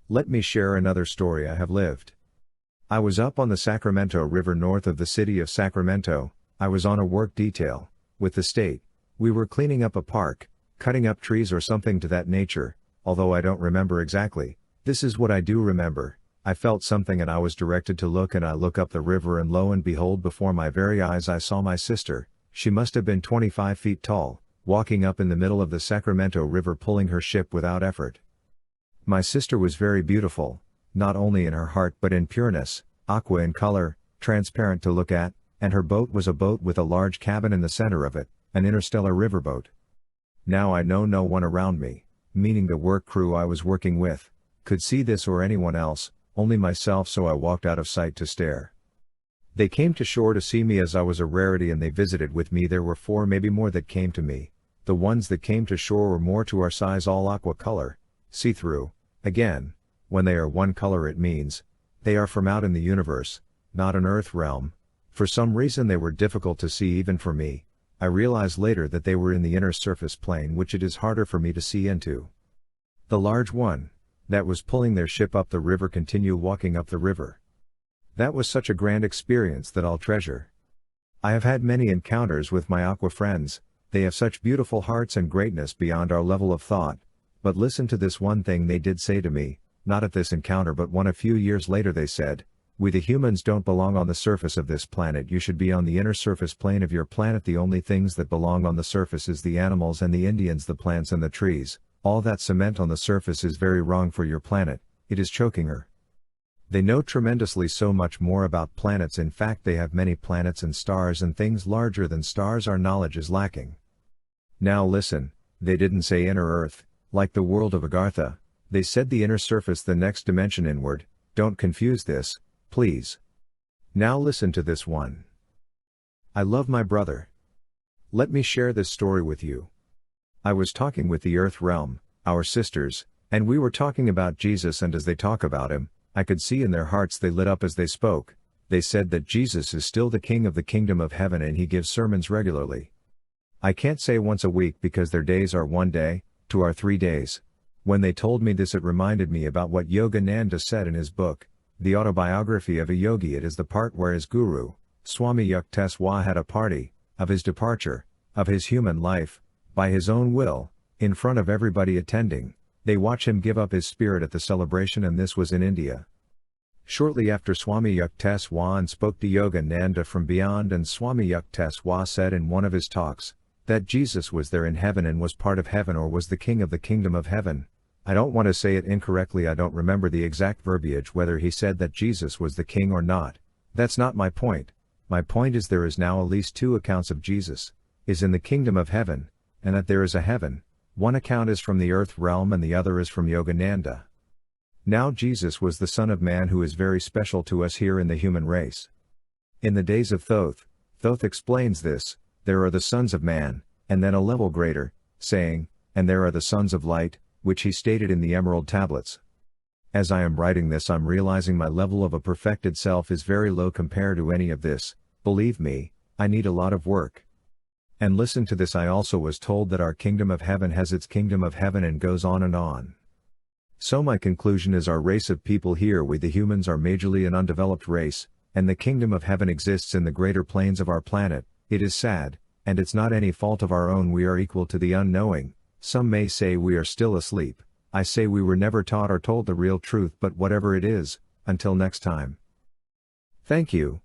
Let me share another story I have lived. I was up on the Sacramento River north of the city of Sacramento. I was on a work detail with the state. We were cleaning up a park, cutting up trees or something to that nature, although I don't remember exactly. This is what I do remember. I felt something and I was directed to look, and I look up the river, and lo and behold, before my very eyes I saw my sister. She must have been 25 feet tall, walking up in the middle of the Sacramento River pulling her ship without effort. My sister was very beautiful, not only in her heart but in pureness, aqua in color, transparent to look at, and her boat was a boat with a large cabin in the center of it, an interstellar riverboat. Now I know no one around me, meaning the work crew I was working with, could see this or anyone else, only myself, so I walked out of sight to stare. They came to shore to see me as I was a rarity, and they visited with me. There were 4, maybe more, that came to me. The ones that came to shore were more to our size, all aqua color, see-through. Again, when they are one color it means they are from out in the universe, not an earth realm. For some reason they were difficult to see even for me. I realized later that they were in the inner surface plane, which it is harder for me to see into. The large one that was pulling their ship up the river continue walking up the river. That was such a grand experience that I'll treasure. I have had many encounters with my aqua friends. They have such beautiful hearts and greatness beyond our level of thought. But listen to this one thing they did say to me, not at this encounter but one a few years later. They said, "We the humans don't belong on the surface of this planet. You should be on the inner surface plane of your planet. The only things that belong on the surface is the animals and the Indians, the plants and the trees. All that cement on the surface is very wrong for your planet, it is choking her." They know tremendously so much more about planets. In fact, they have many planets and stars and things larger than stars. Our knowledge is lacking. Now listen, they didn't say inner Earth, like the world of Agartha. They said the inner surface, the next dimension inward. Don't confuse this, please. Now listen to this one. I love my brother. Let me share this story with you. I was talking with the Earth Realm, our sisters, and we were talking about Jesus, and as they talk about him, I could see in their hearts they lit up as they spoke. They said that Jesus is still the King of the Kingdom of Heaven and he gives sermons regularly. I can't say once a week because their days are one day, to our 3 days. When they told me this, it reminded me about what Yogananda said in his book, The Autobiography of a Yogi. It is the part where his guru, Swami Yukteswar, had a party, of his departure, of his human life, by his own will, in front of everybody attending. They watch him give up his spirit at the celebration, and this was in India. Shortly after, Swami Yukteswar spoke to Yogananda from beyond, and Swami Yukteswar said in one of his talks, that Jesus was there in heaven and was part of heaven, or was the king of the kingdom of heaven. I don't want to say it incorrectly. I don't remember the exact verbiage whether he said that Jesus was the king or not. That's not my point. My point is there is now at least 2 accounts of Jesus is in the kingdom of heaven, and that there is a heaven. One account is from the earth realm and the other is from Yogananda. Now Jesus was the Son of Man, who is very special to us here in the human race. In the days of Thoth, Thoth explains this. There are the sons of man, and then a level greater, saying, and there are the sons of light, which he stated in the Emerald Tablets. As I am writing this, I'm realizing my level of a perfected self is very low compared to any of this. Believe me, I need a lot of work. And listen to this. I also was told that our kingdom of heaven has its kingdom of heaven, and goes on and on. So my conclusion is our race of people here, we the humans, are majorly an undeveloped race, and the kingdom of heaven exists in the greater planes of our planet. It is sad, and it's not any fault of our own. We are equal to the unknowing. Some may say we are still asleep. I say we were never taught or told the real truth, but whatever it is, until next time. Thank you.